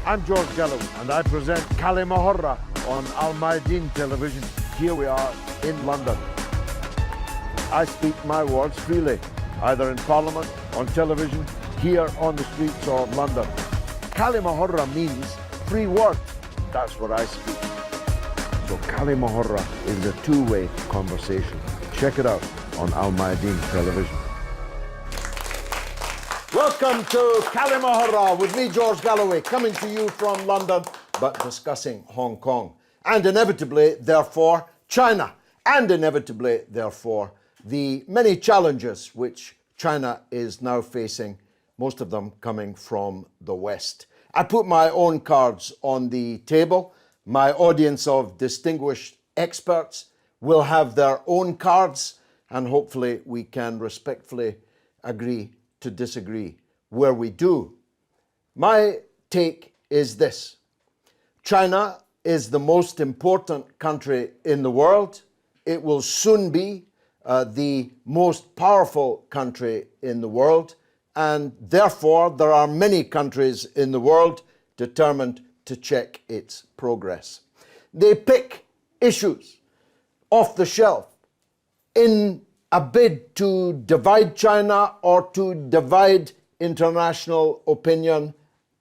I'm George Galloway, and I present Kali Mahorra on Al Mayadeen television. Here we are in London. I speak my words freely, either in Parliament, on television, here on the streets of London. Kali Mahorra means free word. That's what I speak. So Kali Mahorra is a two-way conversation. Check it out on Al Mayadeen television. Welcome to Kali Mahorra with me, George Galloway, coming to you from London, but discussing Hong Kong. And inevitably, therefore, China. And inevitably, therefore, the many challenges which China is now facing, most of them coming from the West. I put my own cards on the table. My audience of distinguished experts will have their own cards, and hopefully we can respectfully agree to disagree where we do. My take is this: China is the most important country in the world. It will soon be the most powerful country in the world, and therefore there are many countries in the world determined to check its progress. They pick issues off the shelf in a bid to divide China or to divide international opinion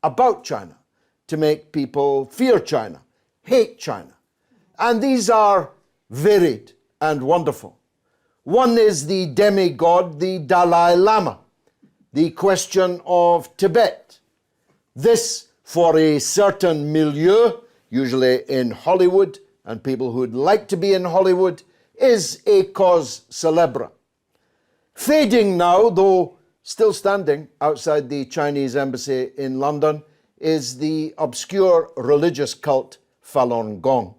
about China, to make people fear China, hate China. And these are varied and wonderful. One is the demigod, the Dalai Lama, the question of Tibet. This, for a certain milieu, usually in Hollywood, and people who'd like to be in Hollywood, is a cause célèbre. Fading now, though still standing outside the Chinese embassy in London, is the obscure religious cult Falun Gong.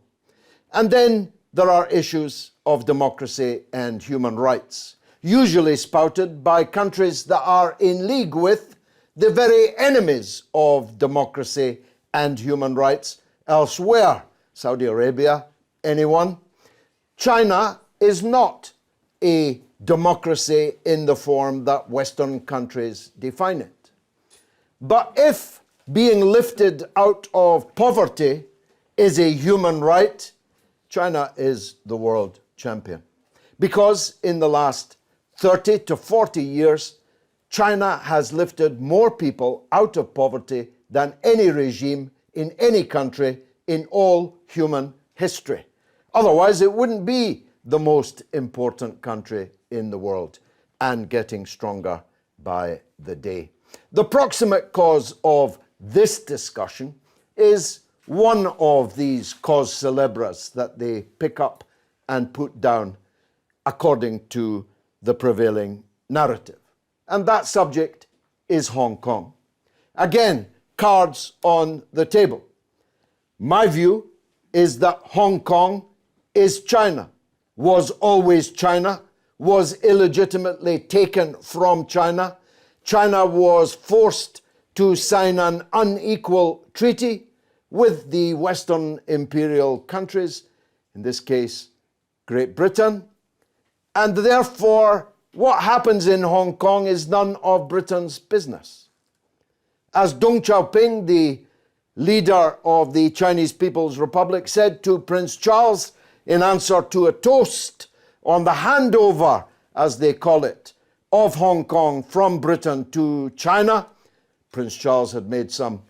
And then there are issues of democracy and human rights, usually spouted by countries that are in league with the very enemies of democracy and human rights elsewhere. Saudi Arabia, anyone? China is not a democracy in the form that Western countries define it. But if being lifted out of poverty is a human right, China is the world champion. Because in the last 30 to 40 years, China has lifted more people out of poverty than any regime in any country in all human history. Otherwise, it wouldn't be the most important country in the world, and getting stronger by the day. The proximate cause of this discussion is one of these cause célèbres that they pick up and put down according to the prevailing narrative. And that subject is Hong Kong. Again, cards on the table. My view is that Hong Kong is China, was always China, was illegitimately taken from China. China was forced to sign an unequal treaty with the Western imperial countries, in this case, Great Britain. And therefore, what happens in Hong Kong is none of Britain's business. As Deng Xiaoping, the leader of the Chinese People's Republic, said to Prince Charles in answer to a toast on the handover, as they call it, of Hong Kong from Britain to China. Prince Charles had made some,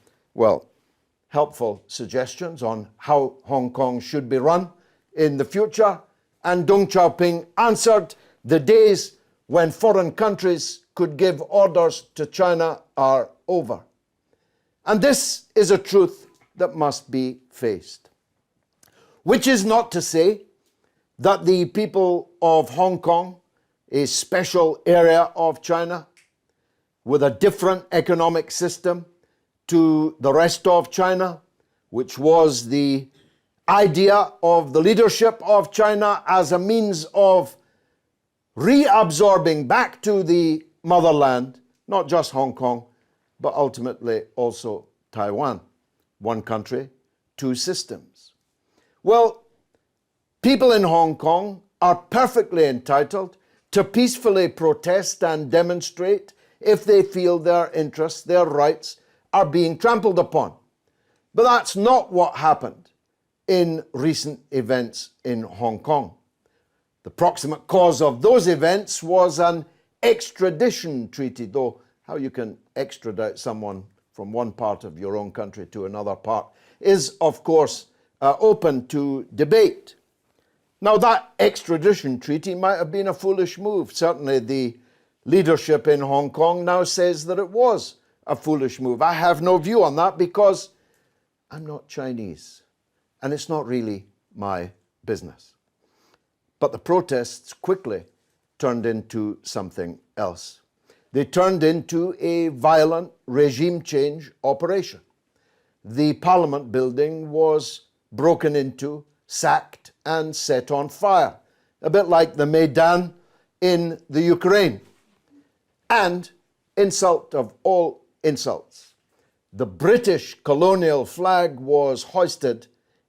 helpful suggestions on how Hong Kong should be run in the future. And Deng Xiaoping answered, the days when foreign countries could give orders to China are over. And this is a truth that must be faced. Which is not to say that the people of Hong Kong, a special area of China, with a different economic system to the rest of China, which was the idea of the leadership of China as a means of reabsorbing back to the motherland, not just Hong Kong, but ultimately also Taiwan. One country, two systems. Well, people in Hong Kong are perfectly entitled to peacefully protest and demonstrate if they feel their interests, their rights, are being trampled upon. But that's not what happened in recent events in Hong Kong. The proximate cause of those events was an extradition treaty, though how you can extradite someone from one part of your own country to another part is, of course, open to debate. Now, that extradition treaty might have been a foolish move. Certainly, the leadership in Hong Kong now says that it was a foolish move. I have no view on that because I'm not Chinese, and it's not really my business. But the protests quickly turned into something else. They turned into a violent regime change operation. The Parliament building was broken into, sacked, and set on fire, a bit like the Maidan in the Ukraine. And, insult of all insults, the British colonial flag was hoisted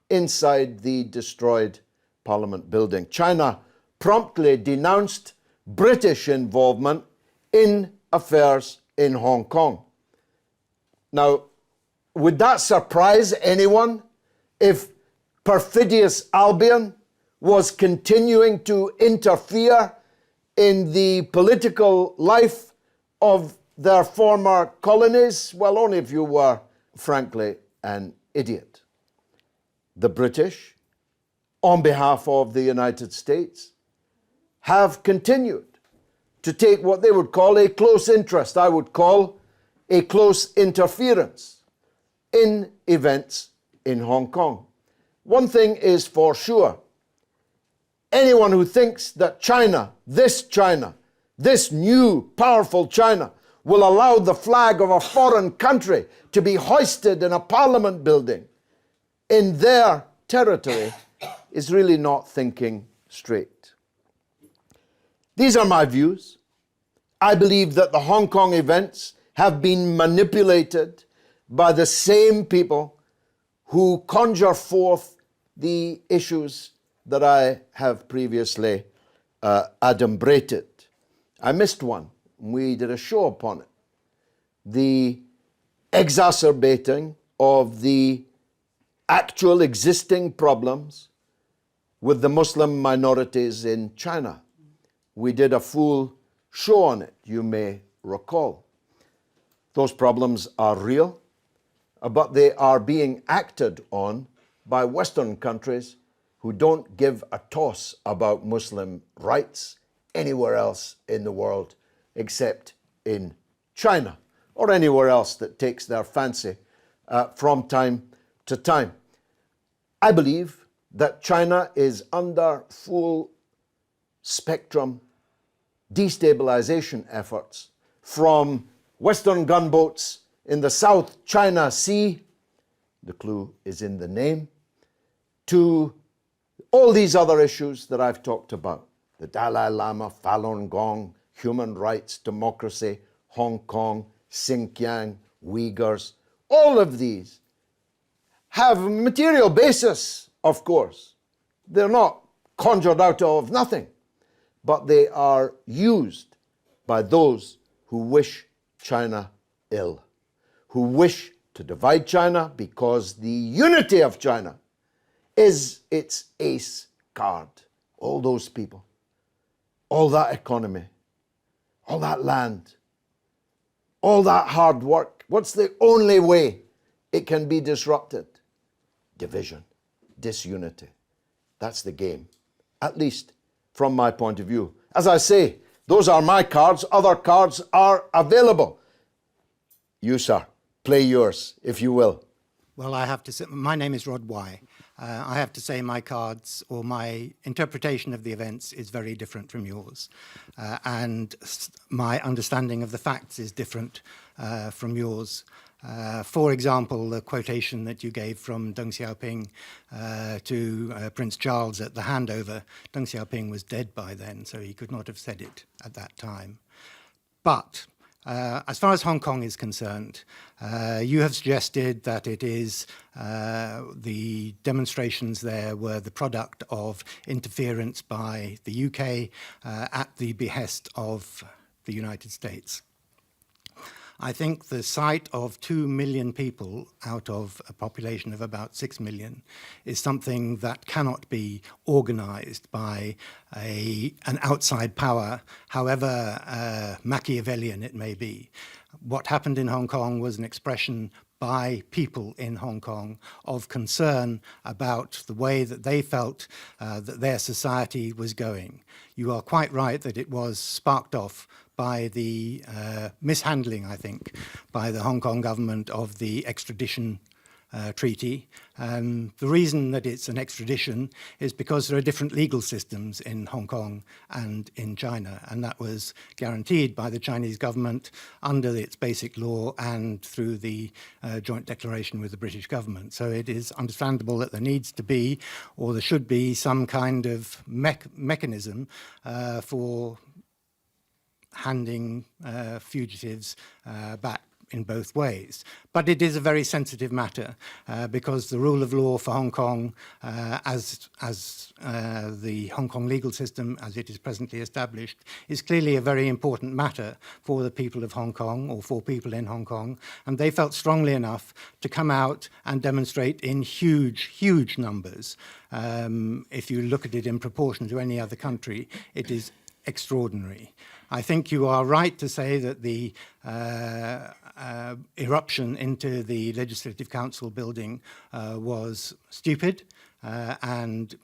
inside the destroyed Parliament building. China promptly denounced British involvement in affairs in Hong Kong. Now, would that surprise anyone if perfidious Albion was continuing to interfere in the political life of their former colonies? Well, only if you were, frankly, an idiot. The British, on behalf of the United States, have continued to take what they would call a close interest, I would call a close interference in events in Hong Kong. One thing is for sure, anyone who thinks that China, this new powerful China, will allow the flag of a foreign country to be hoisted in a parliament building in their territory is really not thinking straight. These are my views. I believe that the Hong Kong events have been manipulated by the same people who conjure forth the issues that I have previously adumbrated. I missed one. We did a show upon it. The exacerbating of the actual existing problems with the Muslim minorities in China. We did a full show on it, you may recall. Those problems are real, but they are being acted on by Western countries who don't give a toss about Muslim rights anywhere else in the world except in China or anywhere else that takes their fancy from time to time. I believe that China is under full spectrum destabilization efforts from Western gunboats in the South China Sea, the clue is in the name, to all these other issues that I've talked about. The Dalai Lama, Falun Gong, human rights, democracy, Hong Kong, Xinjiang, Uyghurs, all of these have a material basis, of course. They're not conjured out of nothing, but they are used by those who wish China ill, who wish to divide China because the unity of China is its ace card. All those people, all that economy, all that land, all that hard work. What's the only way it can be disrupted? Division, disunity. That's the game, at least from my point of view. As I say, those are my cards. Other cards are available. You, sir, play yours, if you will. Well, I have to say, my name is Rod Y. I have to say my cards or my interpretation of the events is very different from yours. And my understanding of the facts is different from yours. For example, the quotation that you gave from Deng Xiaoping to Prince Charles at the handover, Deng Xiaoping was dead by then, so he could not have said it at that time. But as far as Hong Kong is concerned, you have suggested that it is the demonstrations there were the product of interference by the UK at the behest of the United States. I think the sight of 2 million people out of a population of about 6 million is something that cannot be organized by an outside power, however Machiavellian it may be. What happened in Hong Kong was an expression by people in Hong Kong of concern about the way that they felt that their society was going. You are quite right that it was sparked off by the mishandling, I think, by the Hong Kong government of the extradition treaty. The reason that it's an extradition is because there are different legal systems in Hong Kong and in China, and that was guaranteed by the Chinese government under its basic law and through the joint declaration with the British government. So it is understandable that there needs to be, or there should be, some kind of mechanism for handing fugitives back in both ways. But it is a very sensitive matter because the rule of law for Hong Kong, as the Hong Kong legal system as it is presently established, is clearly a very important matter for the people of Hong Kong, or for people in Hong Kong. And they felt strongly enough to come out and demonstrate in huge, huge numbers. If you look at it in proportion to any other country, it is extraordinary. I think you are right to say that the eruption into the Legislative Council building was stupid and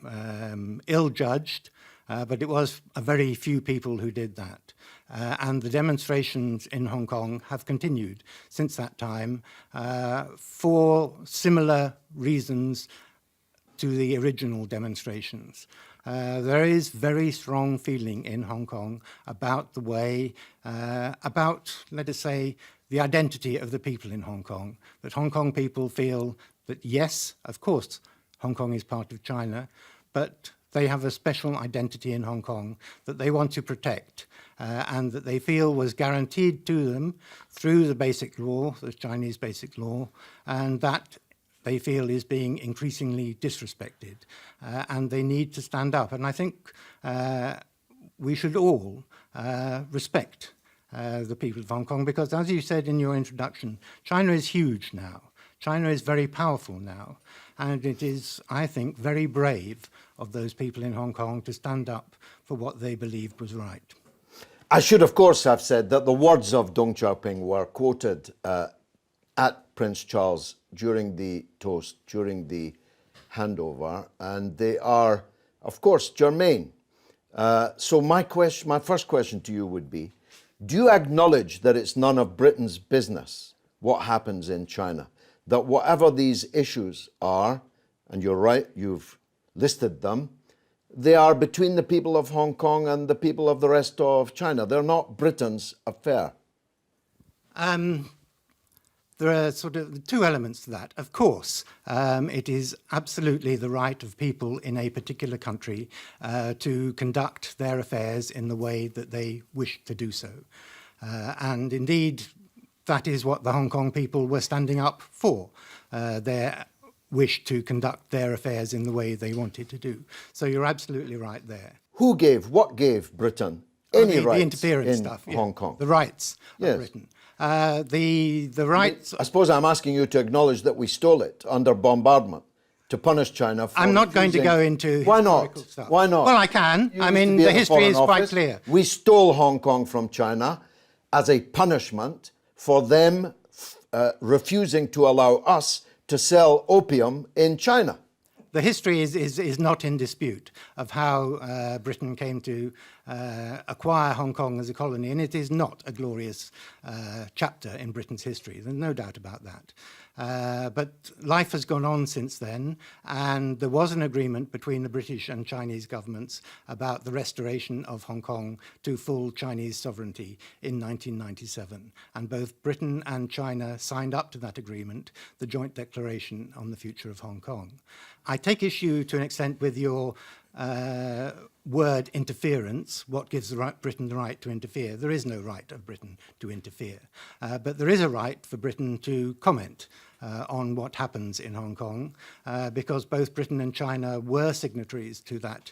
ill-judged, but it was a very few people who did that. And the demonstrations in Hong Kong have continued since that time for similar reasons to the original demonstrations. There is very strong feeling in Hong Kong about the way, about, let us say, the identity of the people in Hong Kong, that Hong Kong people feel that, yes, of course, Hong Kong is part of China, but they have a special identity in Hong Kong that they want to protect and that they feel was guaranteed to them through the basic law, the Chinese basic law, and that they feel is being increasingly disrespected, and they need to stand up. And I think we should all respect the people of Hong Kong, because as you said in your introduction, China is huge now. China is very powerful now, and it is, I think, very brave of those people in Hong Kong to stand up for what they believed was right. I should, of course, have said that the words of Deng Xiaoping were quoted at Prince Charles during the toast, during the handover, and they are, of course, germane. So my first question to you would be, do you acknowledge that it's none of Britain's business what happens in China? That whatever these issues are, and you're right, you've listed them, they are between the people of Hong Kong and the people of the rest of China. They're not Britain's affair. There are sort of two elements to that. Of course, it is absolutely the right of people in a particular country to conduct their affairs in the way that they wish to do so. And indeed, that is what the Hong Kong people were standing up for, their wish to conduct their affairs in the way they wanted to do. So you're absolutely right there. What gave Britain any rights the interference in stuff, Hong Kong? The rights of Britain. The rights... I suppose I'm asking you to acknowledge that we stole it under bombardment to punish China for I'm not going to go into Why historical not? stuff. Why not? Well, I can. I mean, the history is quite clear. We stole Hong Kong from China as a punishment for them refusing to allow us to sell opium in China. The history is not in dispute of how Britain came to acquire Hong Kong as a colony, and it is not a glorious chapter in Britain's history. There's no doubt about that. But life has gone on since then, and there was an agreement between the British and Chinese governments about the restoration of Hong Kong to full Chinese sovereignty in 1997. And both Britain and China signed up to that agreement, the Joint Declaration on the Future of Hong Kong. I take issue to an extent with your word interference. What gives Britain the right to interfere? There is no right of Britain to interfere. But there is a right for Britain to comment on what happens in Hong Kong, because both Britain and China were signatories to that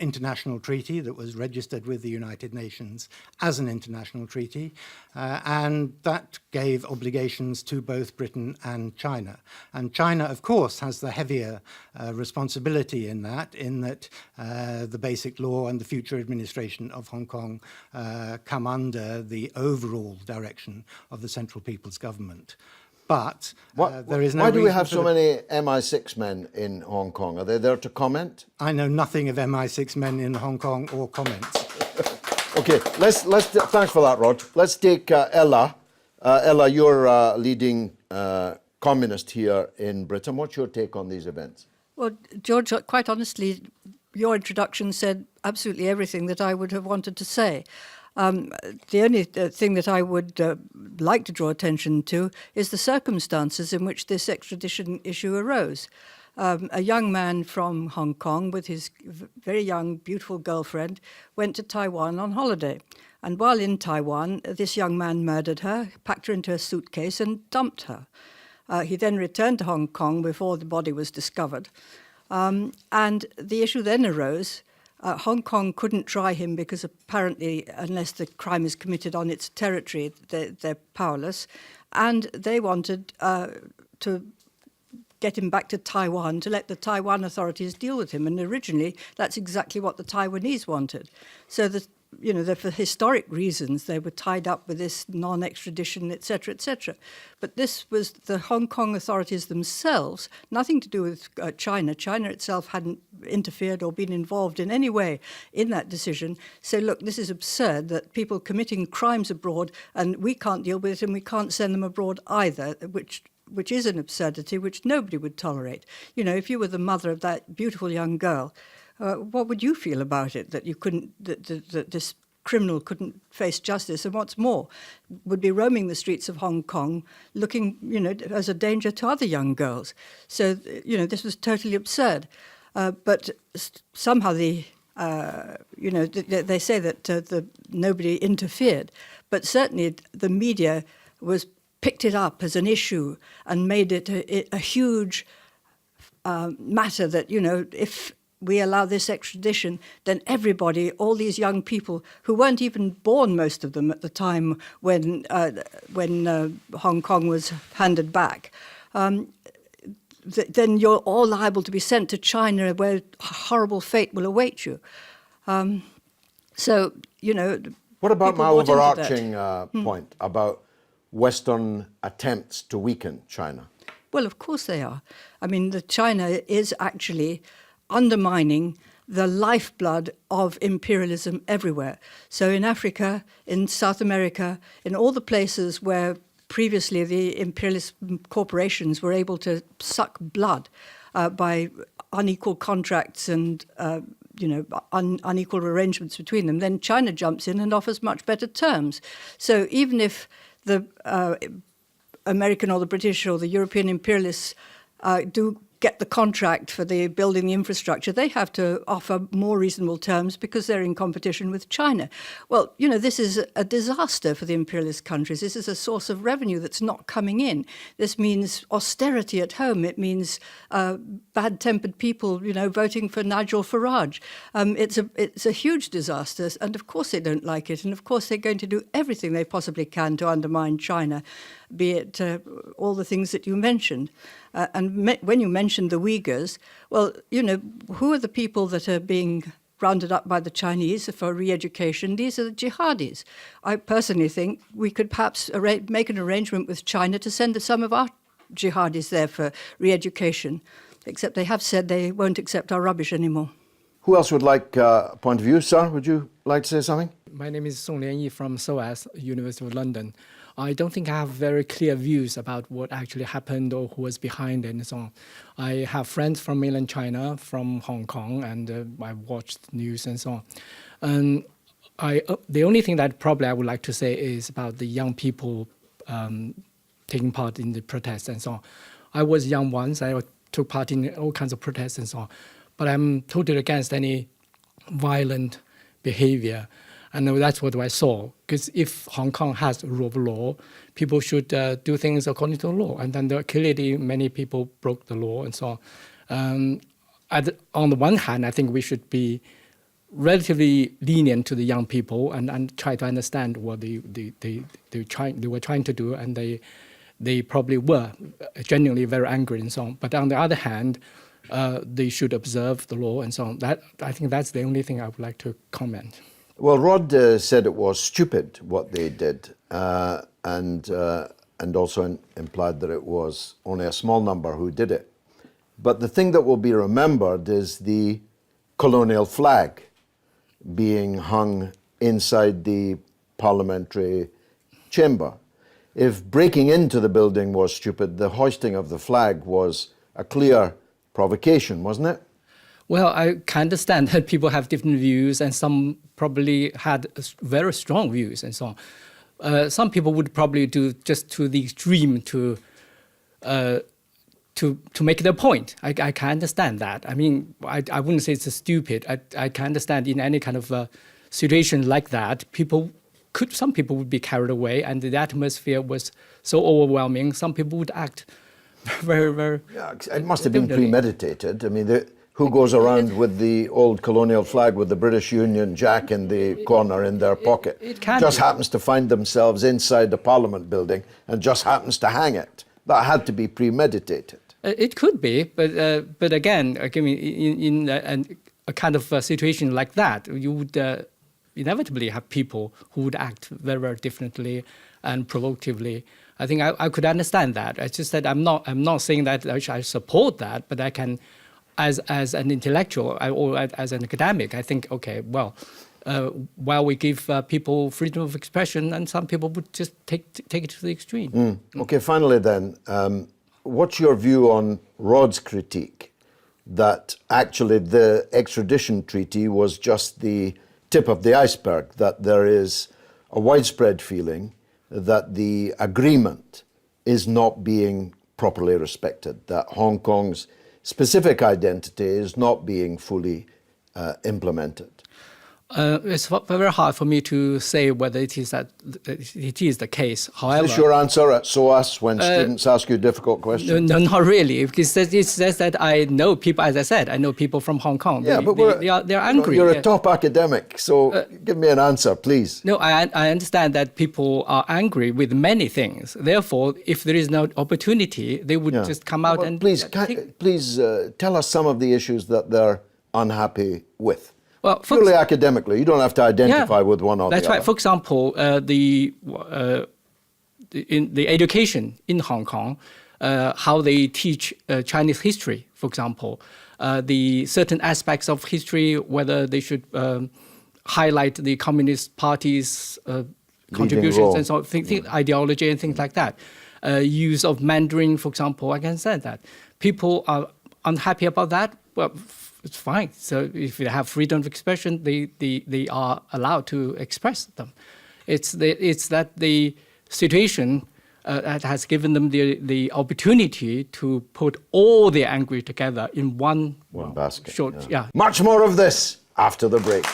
international treaty that was registered with the United Nations as an international treaty, and that gave obligations to both Britain and China. And China, of course, has the heavier responsibility in that the basic law and the future administration of Hong Kong come under the overall direction of the Central People's Government. But there is no why do we reason have for so many MI6 men in Hong Kong? Are they there to comment? I know nothing of MI6 men in Hong Kong or comments. Okay, thanks for that, Rod. Let's take Ella. Ella, you're leading communist here in Britain. What's your take on these events? Well, George, quite honestly, your introduction said absolutely everything that I would have wanted to say. The only thing that I would like to draw attention to is the circumstances in which this extradition issue arose. A young man from Hong Kong with his very young, beautiful girlfriend went to Taiwan on holiday. And while in Taiwan, this young man murdered her, packed her into a suitcase and dumped her. He then returned to Hong Kong before the body was discovered. And the issue then arose. Hong Kong couldn't try him because apparently, unless the crime is committed on its territory, they're powerless. And they wanted to get him back to Taiwan to let the Taiwan authorities deal with him. And originally, that's exactly what the Taiwanese wanted. So for historic reasons, they were tied up with this non-extradition, etc., etc. But this was the Hong Kong authorities themselves, nothing to do with China. China itself hadn't interfered or been involved in any way in that decision. So look, this is absurd that people committing crimes abroad, and we can't deal with it, and we can't send them abroad either, which is an absurdity which nobody would tolerate. You know, if you were the mother of that beautiful young girl, what would you feel about it, that you couldn't, that this criminal couldn't face justice, and what's more, would be roaming the streets of Hong Kong looking, as a danger to other young girls? So, this was totally absurd. But somehow they say that nobody interfered, but certainly the media picked it up as an issue and made it a huge matter that, if we allow this extradition, then everybody, all these young people who weren't even born, most of them, at the time when Hong Kong was handed back, then you're all liable to be sent to China, where a horrible fate will await you. What about my overarching point about Western attempts to weaken China? Well, of course they are. I mean, China is actually undermining the lifeblood of imperialism everywhere. So in Africa, in South America, in all the places where previously the imperialist corporations were able to suck blood by unequal contracts and unequal arrangements between them, then China jumps in and offers much better terms. So even if the American or the British or the European imperialists do get the contract for building the infrastructure, they have to offer more reasonable terms because they're in competition with China. Well, this is a disaster for the imperialist countries. This is a source of revenue that's not coming in. This means austerity at home. It means bad-tempered people, voting for Nigel Farage. It's a huge disaster, and of course they don't like it, and of course they're going to do everything they possibly can to undermine China, be it all the things that you mentioned. When you mentioned the Uyghurs, well, who are the people that are being rounded up by the Chinese for re-education? These are the jihadis. I personally think we could perhaps make an arrangement with China to send some of our jihadis there for re-education, except they have said they won't accept our rubbish anymore. Who else would like a point of view? Sir, would you like to say something? My name is Song Lianyi from SOAS, University of London. I don't think I have very clear views about what actually happened or who was behind it and so on. I have friends from mainland China, from Hong Kong, and I watched news and so on. The only thing that probably I would like to say is about the young people taking part in the protests and so on. I was young once. I took part in all kinds of protests and so on. But I'm totally against any violent behavior. And that's what I saw. Because if Hong Kong has rule of law, people should do things according to the law. And then clearly many people broke the law and so on. On the one hand, I think we should be relatively lenient to the young people and try to understand what they were trying to do, and they probably were genuinely very angry and so on. But on the other hand, they should observe the law and so on. I think that's the only thing I would like to comment. Well, Rod said it was stupid what they did, and also implied that it was only a small number who did it. But the thing that will be remembered is the colonial flag being hung inside the parliamentary chamber. If breaking into the building was stupid, the hoisting of the flag was a clear provocation, wasn't it? Well, I can understand that people have different views, and some probably had very strong views and so on. Some people would probably do just to the extreme to make their point. I can understand that. I mean, I wouldn't say it's stupid. I can understand in any kind of situation like that, some people would be carried away, and the atmosphere was so overwhelming. Some people would act very, very. Yeah, it must have been premeditated. I mean, who goes around with the old colonial flag with the British Union Jack in the corner in their pocket? It can just be. happens to find themselves inside the Parliament building and just happens to hang it. That had to be premeditated. It could be, but again, in a kind of situation like that, you would inevitably have people who would act very, very differently and provocatively. I think I could understand that. It's just that I'm not saying that I support that, but I can, as an intellectual or as an academic, I think, okay, well, while we give people freedom of expression, and some people would just take it to the extreme. Okay, finally then, what's your view on Rod's critique that actually the extradition treaty was just the tip of the iceberg, that there is a widespread feeling that the agreement is not being properly respected, that Hong Kong's specific identity is not being fully implemented? It's very hard for me to say whether it is the case. However, Is this your answer at SOAS when students ask you difficult questions? No, not really, because it says that I know people. As I said, I know people from Hong Kong. Yeah, they're angry. You're a top academic, so give me an answer, please. No, I understand that people are angry with many things. Therefore, if there is no opportunity, they would just come out and please tell us some of the issues that they're unhappy with. Well, purely academically, you don't have to identify with one or the other. That's right. For example, in the education in Hong Kong, how they teach Chinese history, for example, the certain aspects of history, whether they should highlight the Communist Party's contributions and so on, ideology and things like that. Use of Mandarin, for example, I can say that. People are unhappy about that. Well, it's fine. So if they have freedom of expression, they are allowed to express them. It's that the situation that has given them the opportunity to put all their anger together in one basket. Short, Much more of this after the break.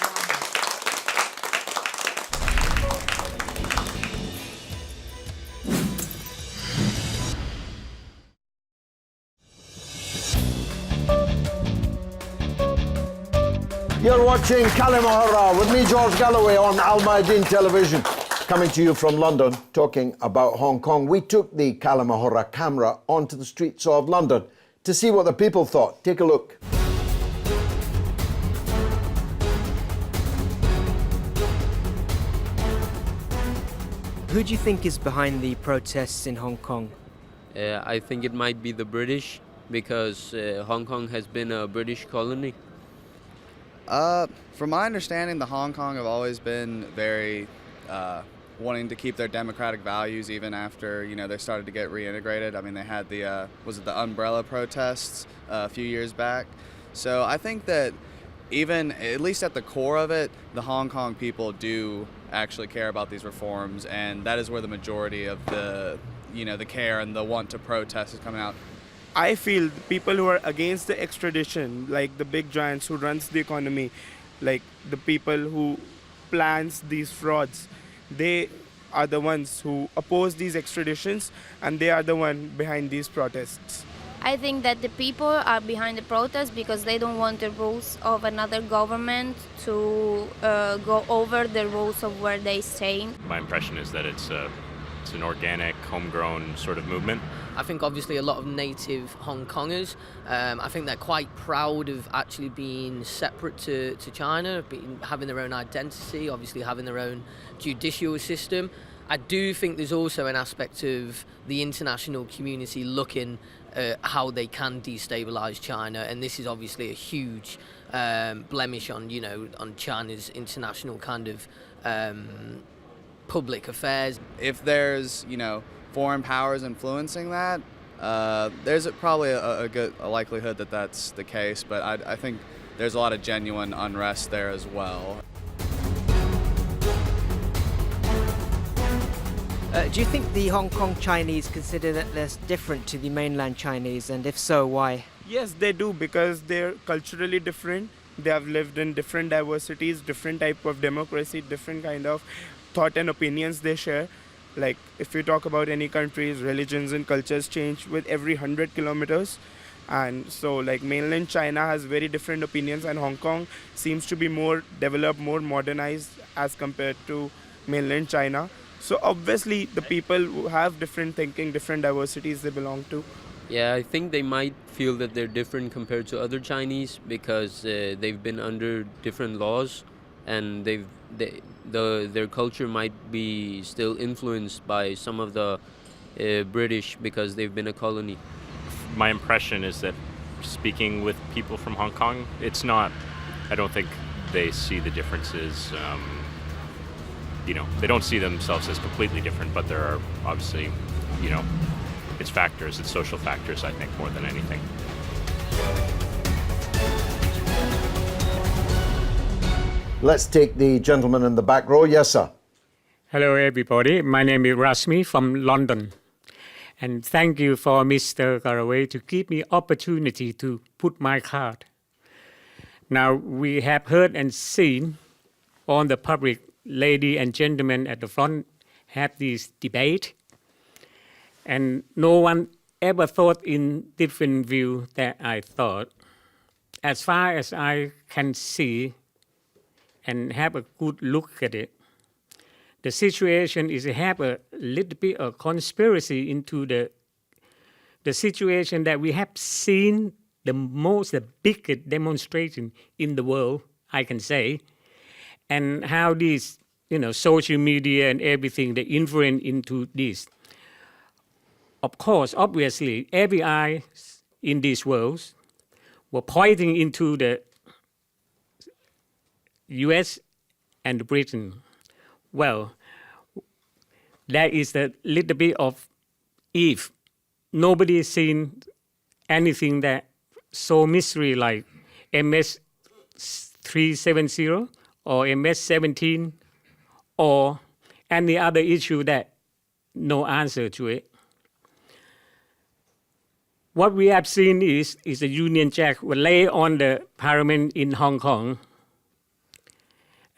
You're watching Kalimahara with me, George Galloway, on Al Mayadeen Television, coming to you from London, talking about Hong Kong. We took the Kalimahara camera onto the streets of London to see what the people thought. Take a look. Who do you think is behind the protests in Hong Kong? I think it might be the British, because Hong Kong has been a British colony. From my understanding, the Hong Kong have always been very wanting to keep their democratic values even after, they started to get reintegrated. I mean, they had the umbrella protests a few years back. So I think that even, at least at the core of it, the Hong Kong people do actually care about these reforms, and that is where the majority of the care and the want to protest is coming out. I feel the people who are against the extradition, like the big giants who runs the economy, like the people who plans these frauds, they are the ones who oppose these extraditions, and they are the one behind these protests. I think that the people are behind the protest because they don't want the rules of another government to go over the rules of where they stay. My impression is that it's an organic, homegrown sort of movement. I think obviously a lot of native Hong Kongers, I think they're quite proud of actually being separate to China, having their own identity, obviously having their own judicial system. I do think there's also an aspect of the international community looking at how they can destabilise China, and this is obviously a huge blemish on, on China's international kind of public affairs. If there's, foreign powers influencing that, there's probably a likelihood that that's the case, but I think there's a lot of genuine unrest there as well. Do you think the Hong Kong Chinese consider that they're different to the mainland Chinese, and if so, why? Yes, they do, because they're culturally different. They have lived in different diversities, different type of democracy, different kind of thought and opinions they share. Like, if you talk about any countries, religions and cultures change with every 100 kilometers. And so, like, mainland China has very different opinions, and Hong Kong seems to be more developed, more modernized as compared to mainland China. So obviously the people who have different thinking, different diversities they belong to. Yeah, I think they might feel that they're different compared to other Chinese because they've been under different laws, and their culture might be still influenced by some of the British because they've been a colony. My impression is that speaking with people from Hong Kong, it's not, I don't think they see the differences. They don't see themselves as completely different, but there are obviously, it's factors, it's social factors, I think, more than anything. Let's take the gentleman in the back row. Yes, sir. Hello, everybody. My name is Rasmi from London. And thank you for Mr. Galloway to give me opportunity to put my card. Now, we have heard and seen on the public, lady and gentlemen at the front have this debate, and no one ever thought in different view that I thought. As far as I can see and have a good look at it, the situation is have a little bit of conspiracy into the situation that we have seen the biggest demonstration in the world, I can say, and how these, social media and everything, they influence into this. Of course, obviously, every eye in this world were pointing into the U.S. and Britain. Well, there is a little bit of if nobody has seen anything that so mystery like MS-370 or MS-17 or any other issue that no answer to it. What we have seen is the Union Jack will lay on the parliament in Hong Kong.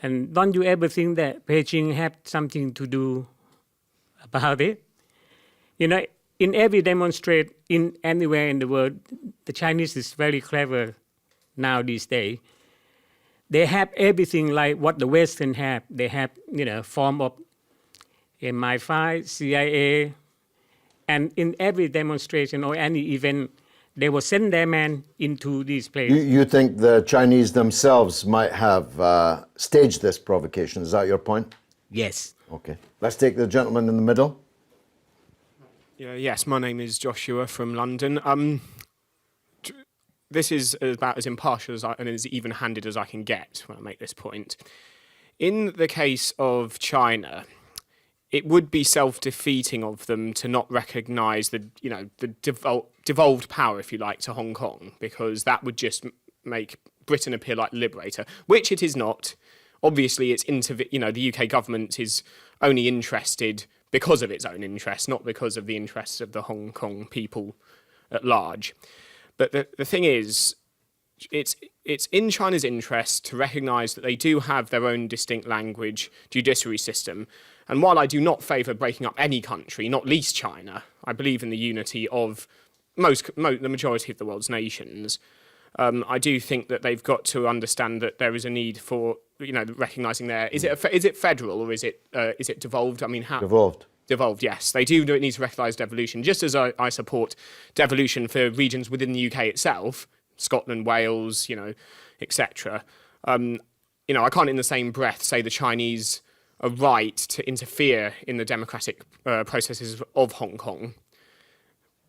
And don't you ever think that Beijing have something to do about it? In every demonstration in anywhere in the world, the Chinese is very clever now these days. They have everything like what the Western have. They have, form of MI5, CIA, and in every demonstration or any event, they will send their men into these places. You think the Chinese themselves might have staged this provocation? Is that your point? Yes. Okay. Let's take the gentleman in the middle. Yes, my name is Joshua from London. This is about as impartial and as even-handed as I can get when I make this point. In the case of China, it would be self-defeating of them to not recognise the devolved power, if you like, to Hong Kong, because that would just make Britain appear like the liberator, which it is not. Obviously, the UK government is only interested because of its own interests, not because of the interests of the Hong Kong people at large. But the thing is, it's in China's interest to recognise that they do have their own distinct language, judiciary system. And while I do not favour breaking up any country, not least China, I believe in the unity of the majority of the world's nations. I do think that they've got to understand that there is a need for, recognising is it federal or is it devolved? I mean, how devolved? Devolved, yes. They do need to recognise devolution, just as I support devolution for regions within the UK itself, Scotland, Wales, etc. I can't in the same breath say the Chinese are right to interfere in the democratic processes of Hong Kong.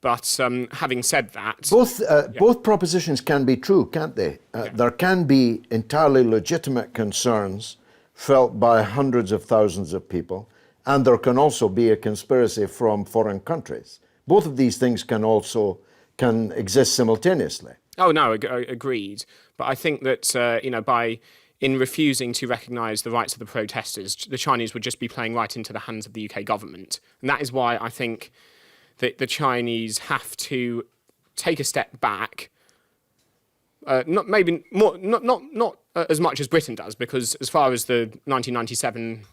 But having said that... Both propositions can be true, can't they? There can be entirely legitimate concerns felt by hundreds of thousands of people, and there can also be a conspiracy from foreign countries. Both of these things can exist simultaneously. Oh, no, agreed. But I think that, in refusing to recognise the rights of the protesters, the Chinese would just be playing right into the hands of the UK government. And that is why I think that the Chinese have to take a step back, not as much as Britain does, because as far as the 1997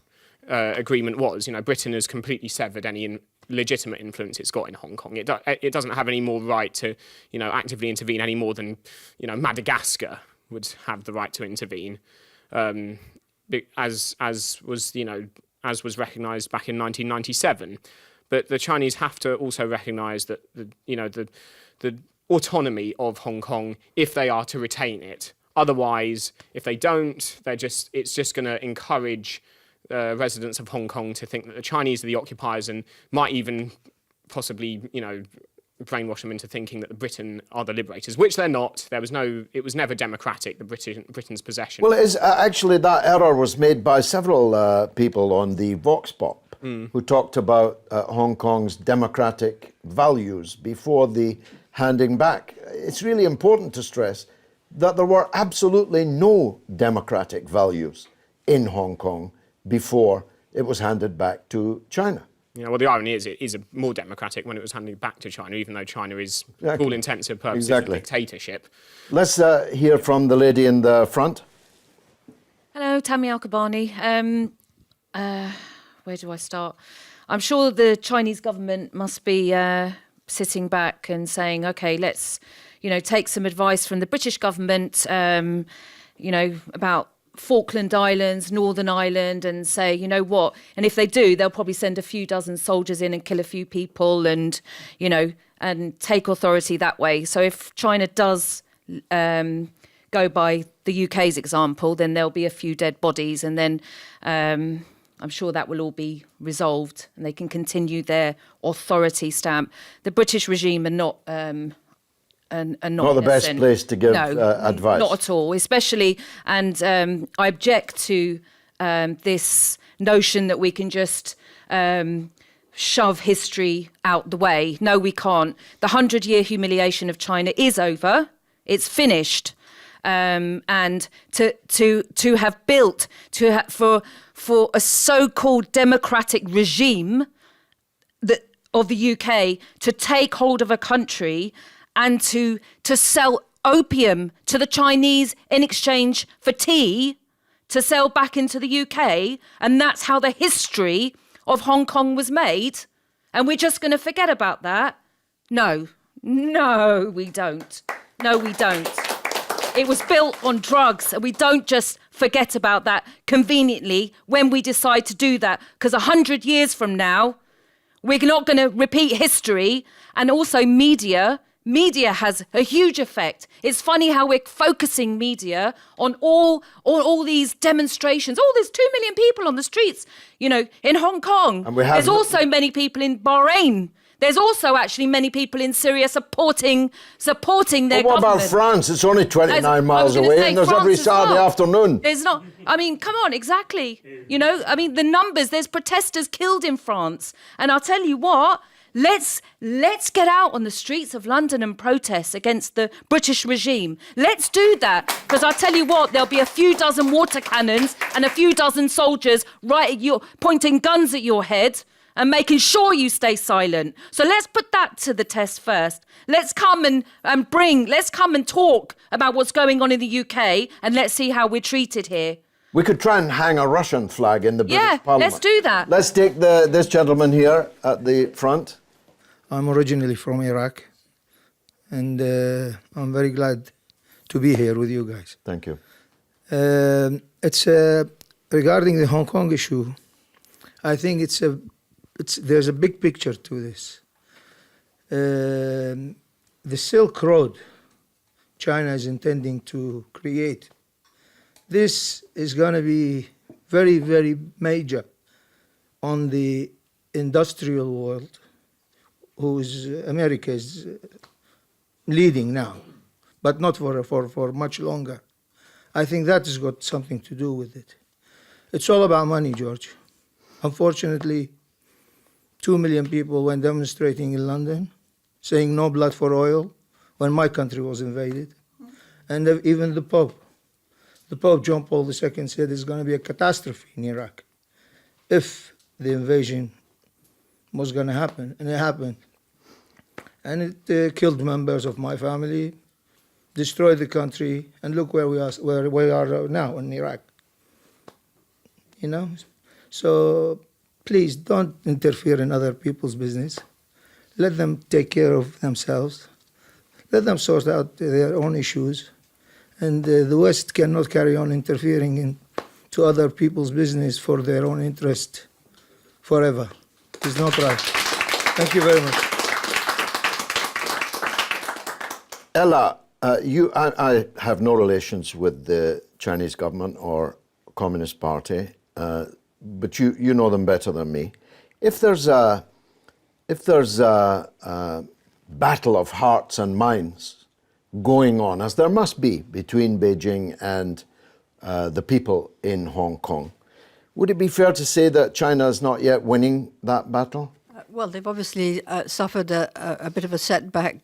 agreement was, Britain has completely severed any legitimate influence it's got in Hong Kong. It doesn't have any more right to, actively intervene any more than, Madagascar would have the right to intervene, as was recognised back in 1997. But the Chinese have to also recognise that the autonomy of Hong Kong, if they are to retain it. Otherwise, if they don't, it's just going to encourage residents of Hong Kong to think that the Chinese are the occupiers, and might even possibly, brainwash them into thinking that the Britain are the liberators, which they're not. It was never democratic, Britain's possession. Well, it is, actually, that error was made by several people on the Vox Pop, who talked about Hong Kong's democratic values before the handing back. It's really important to stress that there were absolutely no democratic values in Hong Kong before it was handed back to China. Well, the irony is it is more democratic when it was handed back to China, even though China is, for all intents and purposes, a dictatorship. Let's hear from the lady in the front. Hello, Tammy Al-Kabani. Where do I start? I'm sure the Chinese government must be sitting back and saying, OK, let's, take some advice from the British government, about Falkland Islands, Northern Ireland, and say, you know what? And if they do, they'll probably send a few dozen soldiers in and kill a few people and, and take authority that way. So if China does go by the UK's example, then there'll be a few dead bodies, and then I'm sure that will all be resolved and they can continue their authority stamp. The British regime are not not the best place to give advice. Not at all, especially, and I object to this notion that we can just shove history out the way. No, we can't. The 100-year humiliation of China is over. It's finished. And to have built for a so-called democratic regime of the UK to take hold of a country and to sell opium to the Chinese in exchange for tea, to sell back into the UK, and that's how the history of Hong Kong was made, and we're just going to forget about that? No, we don't. No, we don't. It was built on drugs, and we don't just forget about that conveniently when we decide to do that, because 100 years from now, we're not going to repeat history. And also media has a huge effect. It's funny how we're focusing media on all these demonstrations. Oh, there's 2 million people on the streets, in Hong Kong. And there's also many people in Bahrain. There's also actually many people in Syria supporting their government. What about France? It's only 29 miles away, and there's every Saturday afternoon. There's not. Come on, exactly. The numbers. There's protesters killed in France, and I'll tell you what. Let's get out on the streets of London and protest against the British regime. Let's do that, because I'll tell you what, there'll be a few dozen water cannons and a few dozen soldiers pointing guns at your head and making sure you stay silent. So let's put that to the test first. Let's come let's come and talk about what's going on in the UK, and let's see how we're treated here. We could try and hang a Russian flag in the British Parliament. Let's do that. Let's take this gentleman here at the front. I'm originally from Iraq. and I'm very glad to be here with you guys. Thank you. It's regarding the Hong Kong issue. I think there's a big picture to this. The Silk Road China is intending to create. This is going to be very, very major on the industrial world, whose America is leading now, but not for much longer. I think that has got something to do with it. It's all about money, George. Unfortunately, 2 million people went demonstrating in London, saying no blood for oil, when my country was invaded. And even the Pope John Paul II said there's going to be a catastrophe in Iraq if the invasion was going to happen, and it happened. And it killed members of my family, destroyed the country, and look where we are now in Iraq. You know? So please don't interfere in other people's business. Let them take care of themselves. Let them sort out their own issues. And the West cannot carry on interfering into other people's business for their own interest forever. It's not right. Thank you very much. Ella, I have no relations with the Chinese government or Communist Party, but you know them better than me. If there's a battle of hearts and minds going on, as there must be between Beijing and the people in Hong Kong, would it be fair to say that China is not yet winning that battle? Well, they've obviously suffered a bit of a setback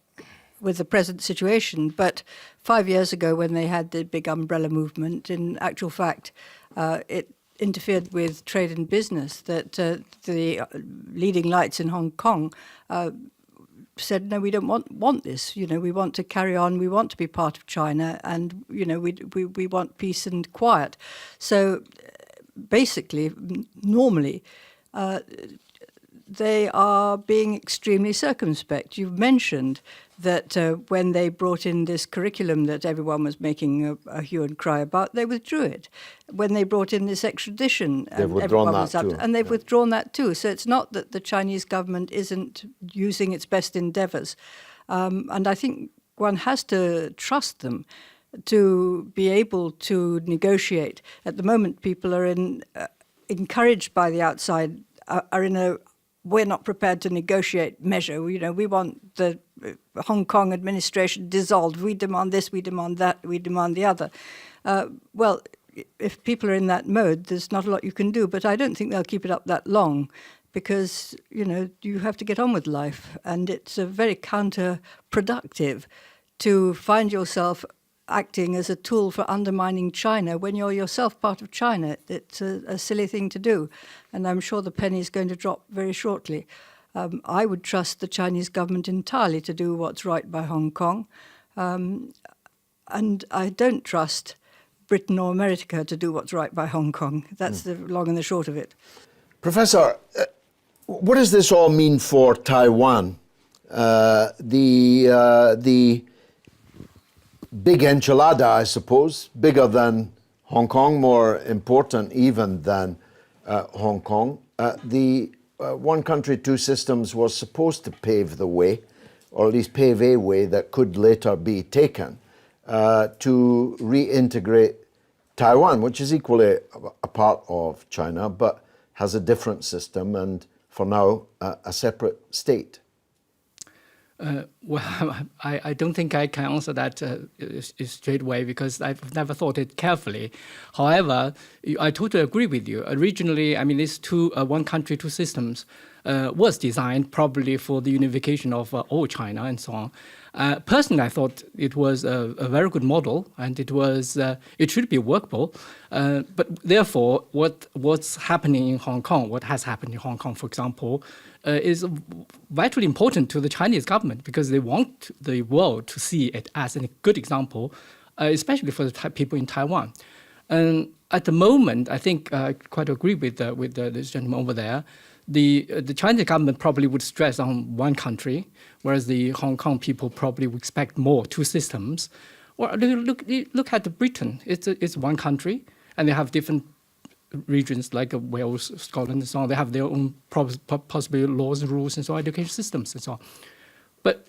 with the present situation, but 5 years ago when they had the big umbrella movement, in actual fact, it interfered with trade and business, that the leading lights in Hong Kong said, no, we don't want this. You know, we want to carry on. We want to be part of China, and you know, we want peace and quiet. So basically, normally, they are being extremely circumspect. You've mentioned that when they brought in this curriculum that everyone was making a hue and cry about, they withdrew it. When they brought in this extradition, everyone was up, and they've withdrawn that too. So it's not that the Chinese government isn't using its best endeavors. And I think one has to trust them to be able to negotiate. At the moment, people are encouraged by the outside, are in a we're not prepared to negotiate measure. You know, we want the Hong Kong administration dissolved. We demand this, we demand that, we demand the other. Well, if people are in that mode, there's not a lot you can do. But I don't think they'll keep it up that long, because, you know, you have to get on with life. And it's very counterproductive to find yourself acting as a tool for undermining China when you're yourself part of China. It's a silly thing to do, and I'm sure the penny is going to drop very shortly. I would trust the Chinese government entirely to do what's right by Hong Kong, and I don't trust Britain or America to do what's right by Hong Kong. That's the long and the short of it. Professor, what does this all mean for Taiwan? The big enchilada, I suppose, bigger than Hong Kong, more important even than Hong Kong. The one country, two systems was supposed to pave the way, or at least pave a way that could later be taken to reintegrate Taiwan, which is equally a part of China, but has a different system and, for now, a separate state. Well, I don't think I can answer that straight away, because I've never thought it carefully. However, I totally agree with you. Originally, I mean, these one country, two systems was designed probably for the unification of all China and so on. Personally, I thought it was a very good model, and it should be workable. But therefore, what's happening in Hong Kong, what has happened in Hong Kong, for example, is vitally important to the Chinese government, because they want the world to see it as a good example, especially for the people in Taiwan. And at the moment, I think I quite agree with this gentleman over there, the Chinese government probably would stress on one country, whereas the Hong Kong people probably would expect more, two systems. Or look at Britain. It's one country, and they have different regions like Wales, Scotland, and so on. They have their own possibly laws and rules and so on, education systems and so on. But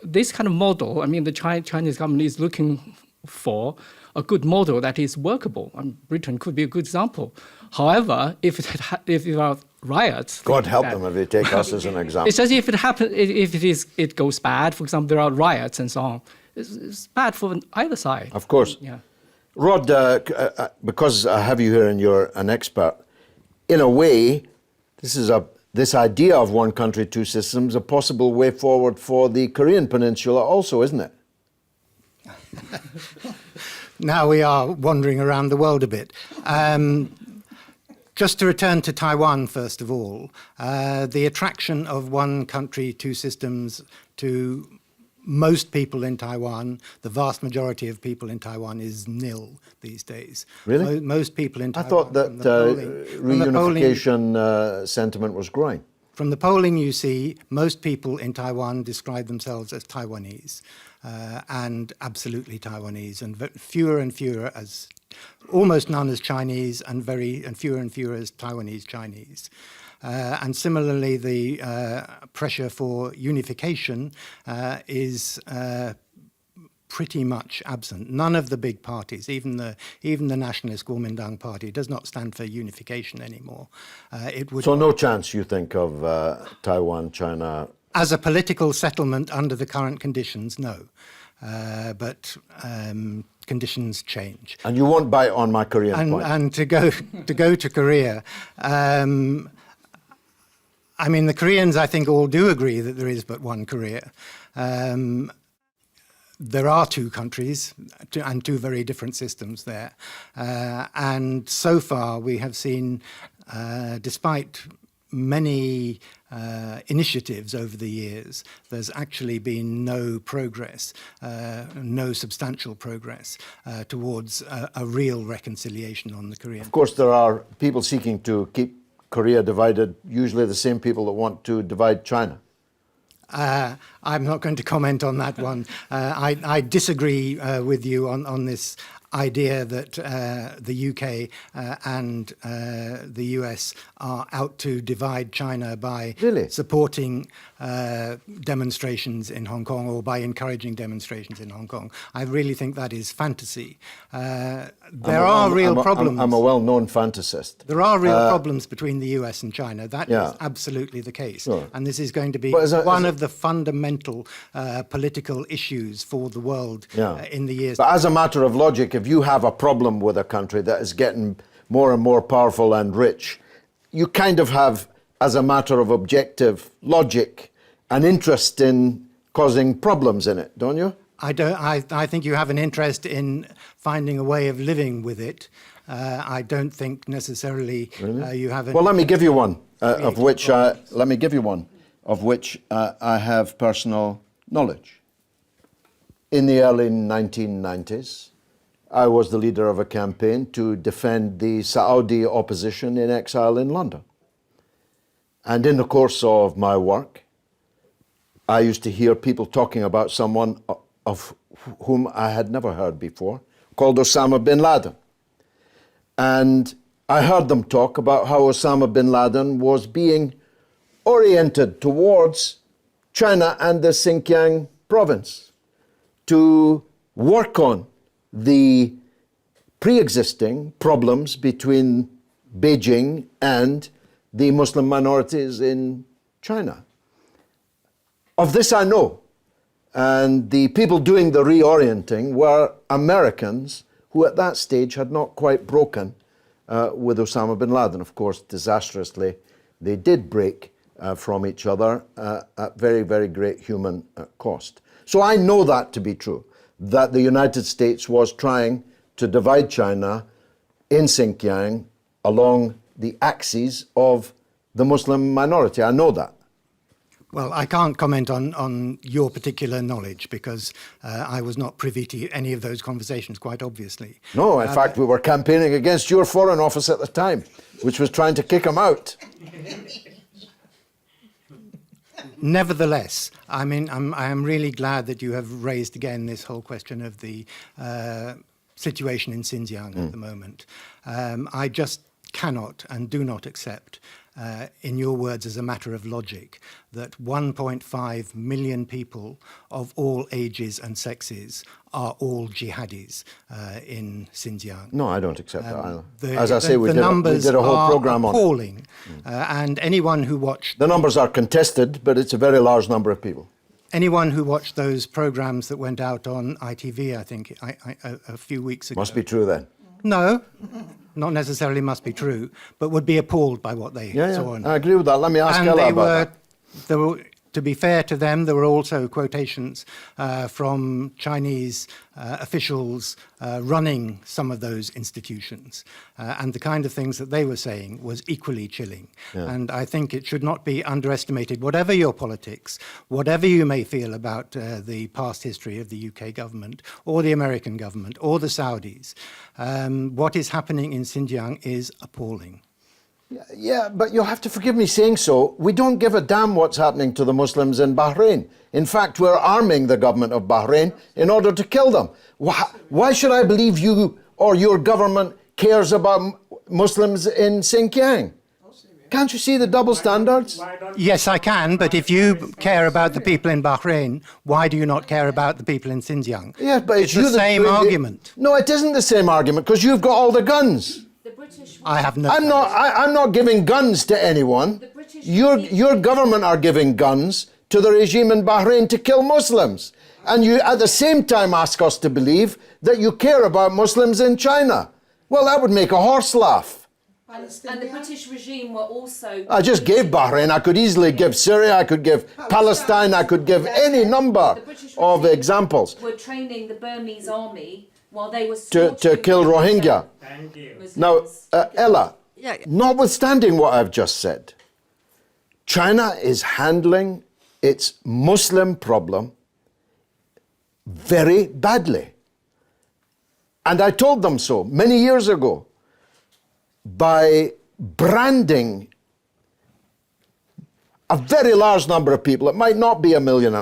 this kind of model, I mean, the Chinese government is looking for a good model that is workable. Britain could be a good example. However, if there are riots, God help them if they take us as an example. It's as if it happens. If it goes bad, for example, there are riots and so on. It's bad for either side. Of course. Yeah. Rod, because I have you here and you're an expert, in a way, this idea of one country, two systems, a possible way forward for the Korean Peninsula also, isn't it? Now we are wandering around the world a bit. Just to return to Taiwan, first of all, the attraction of one country, two systems to most people in Taiwan, the vast majority of people in Taiwan, is nil these days. Really? Most people in Taiwan. I thought that reunification sentiment was growing. From the polling you see, most people in Taiwan describe themselves as Taiwanese, and absolutely Taiwanese, and fewer and fewer as, almost none as Chinese, and fewer as Taiwanese Chinese. And similarly, the pressure for unification is pretty much absent. None of the big parties, even the nationalist Kuomintang party, does not stand for unification anymore. So no chance, you think, of Taiwan, China? As a political settlement under the current conditions, no. But conditions change. And you won't bite on my Korean point. And to go to Korea, I mean, the Koreans, I think, all do agree that there is but one Korea. There are two countries and two very different systems there. And so far, we have seen, despite many initiatives over the years, there's actually been no progress, no substantial progress towards a real reconciliation on the Korean. Of course, there are people seeking to keep Korea divided, usually the same people that want to divide China. I'm not going to comment on that one. I disagree with you on this idea that the UK and the US are out to divide China by supporting demonstrations in Hong Kong or by encouraging demonstrations in Hong Kong. I really think that is fantasy. There are real problems. I'm a well-known fantasist. There are real problems between the US and China. That is absolutely the case. Sure. And this is going to be one of the fundamental political issues for the world in the years. But as a matter of logic, if you have a problem with a country that is getting more and more powerful and rich, you kind of have, as a matter of objective logic, an interest in causing problems in it, don't you? I don't. I think you have an interest in finding a way of living with it. I don't think necessarily you have. Well, let me give you one of which I have personal knowledge. In the early 1990s, I was the leader of a campaign to defend the Saudi opposition in exile in London. And in the course of my work, I used to hear people talking about someone of whom I had never heard before, called Osama bin Laden. And I heard them talk about how Osama bin Laden was being oriented towards China and the Xinjiang province to work on the pre-existing problems between Beijing and the Muslim minorities in China. Of this I know. And the people doing the reorienting were Americans who at that stage had not quite broken with Osama bin Laden. Of course, disastrously, they did break from each other at very, very great human cost. So I know that to be true, that the United States was trying to divide China in Xinjiang along the axes of the Muslim minority. I know that. Well, I can't comment on your particular knowledge because I was not privy to any of those conversations, quite obviously. No, in fact, we were campaigning against your Foreign Office at the time, which was trying to kick him out. Nevertheless, I mean, I am really glad that you have raised again this whole question of the situation in Xinjiang at the moment. I just cannot and do not accept, in your words as a matter of logic, that 1.5 million people of all ages and sexes are all jihadis in Xinjiang. No, I don't accept that either. As I say, we did a whole program on it. Appalling. And anyone who watched... The numbers are contested, but it's a very large number of people. Anyone who watched those programs that went out on ITV, I think, a few weeks ago... Must be true then. No, not necessarily must be true, but would be appalled by what they saw. I agree with that. Let me ask Ella about that. To be fair to them, there were also quotations from Chinese officials running some of those institutions. And the kind of things that they were saying was equally chilling. Yeah. And I think it should not be underestimated, whatever your politics, whatever you may feel about the past history of the UK government or the American government or the Saudis, what is happening in Xinjiang is appalling. Yeah, but you'll have to forgive me saying so. We don't give a damn what's happening to the Muslims in Bahrain. In fact, we're arming the government of Bahrain in order to kill them. Why should I believe you or your government cares about Muslims in Xinjiang? Can't you see the double standards? Yes, I can, but if you care about the people in Bahrain, why do you not care about the people in Xinjiang? Yeah, but it's the same argument. No, it isn't the same argument, because you've got all the guns. I have no. I'm not giving guns to anyone. Your government are giving guns to the regime in Bahrain to kill Muslims, and you at the same time ask us to believe that you care about Muslims in China. Well, that would make a horse laugh. And the British regime were also... I just gave Bahrain. I could easily give Syria. I could give Palestine. I could give any number of examples. Were training the Burmese army while they were to kill Rohingya. Now, Ella, notwithstanding what I've just said, China is handling its Muslim problem very badly. And I told them so many years ago by branding a very large number of people. It might not be 1.5 million,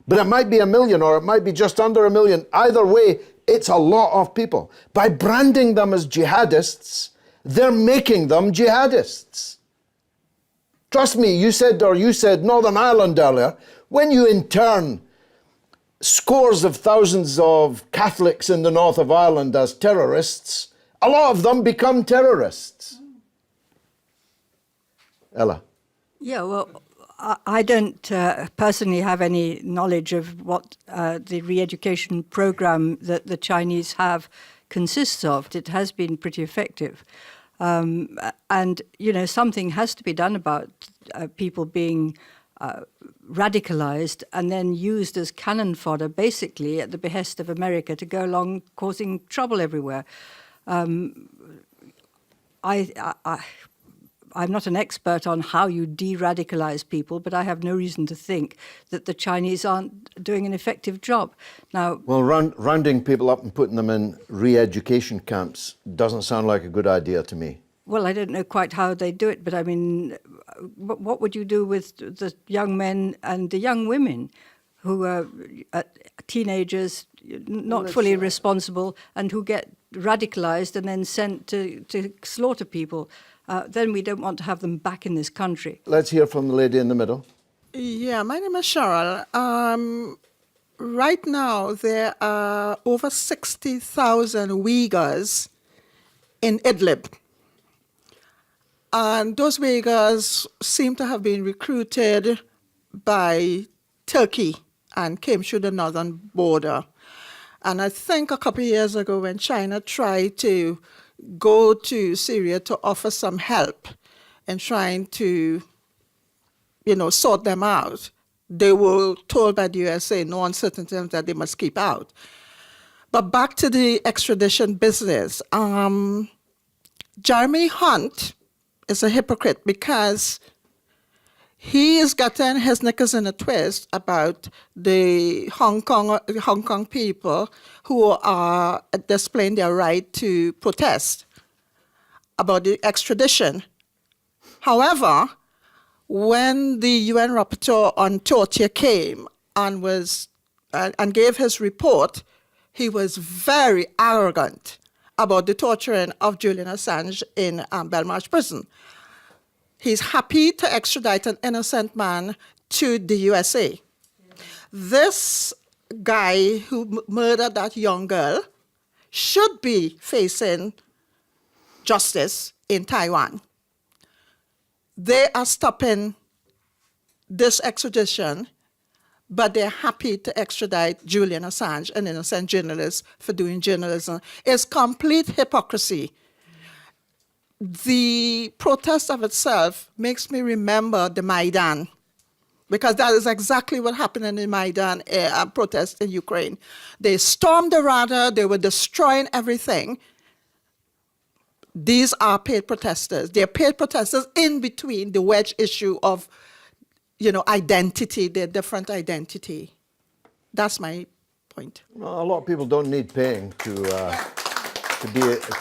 but it might be 1 million or it might be just under 1 million. Either way, it's a lot of people. By branding them as jihadists, they're making them jihadists. Trust me, you said Northern Ireland earlier. When you intern scores of thousands of Catholics in the north of Ireland as terrorists, a lot of them become terrorists. Ella. Yeah, well, I don't personally have any knowledge of what the re-education program that the Chinese have consists of. It has been pretty effective. And, you know, something has to be done about people being radicalized and then used as cannon fodder, basically at the behest of America, to go along causing trouble everywhere. I'm not an expert on how you de-radicalize people, but I have no reason to think that the Chinese aren't doing an effective job. Now, well, rounding people up and putting them in re-education camps doesn't sound like a good idea to me. Well, I don't know quite how they do it, but I mean, what would you do with the young men and the young women who are teenagers, not fully responsible, and who get radicalized and then sent to slaughter people? Then we don't want to have them back in this country. Let's hear from the lady in the middle. Yeah, my name is Cheryl. Right now, there are over 60,000 Uyghurs in Idlib. And those Uyghurs seem to have been recruited by Turkey and came through the northern border. And I think a couple of years ago when China tried to go to Syria to offer some help in trying to, sort them out, they were told by the USA no uncertain terms that they must keep out. But back to the extradition business. Jeremy Hunt is a hypocrite because he is getting his knickers in a twist about the Hong Kong people who are displaying their right to protest about the extradition. However, when the UN rapporteur on torture came and gave his report, he was very arrogant about the torturing of Julian Assange in Belmarsh prison. He's happy to extradite an innocent man to the USA. This guy who murdered that young girl should be facing justice in Taiwan. They are stopping this extradition, but they're happy to extradite Julian Assange, an innocent journalist, for doing journalism. It's complete hypocrisy. The protest of itself makes me remember the Maidan, because that is exactly what happened in the Maidan protest in Ukraine. They stormed the Rada, they were destroying everything. These are paid protesters. They're paid protesters in between the wedge issue of, identity, their different identity. That's my point. Well, a lot of people don't need paying to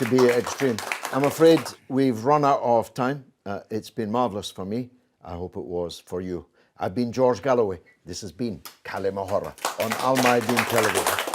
be extreme. I'm afraid we've run out of time. It's been marvellous for me. I hope it was for you. I've been George Galloway. This has been Kalimahora on Al Mayadeen Television.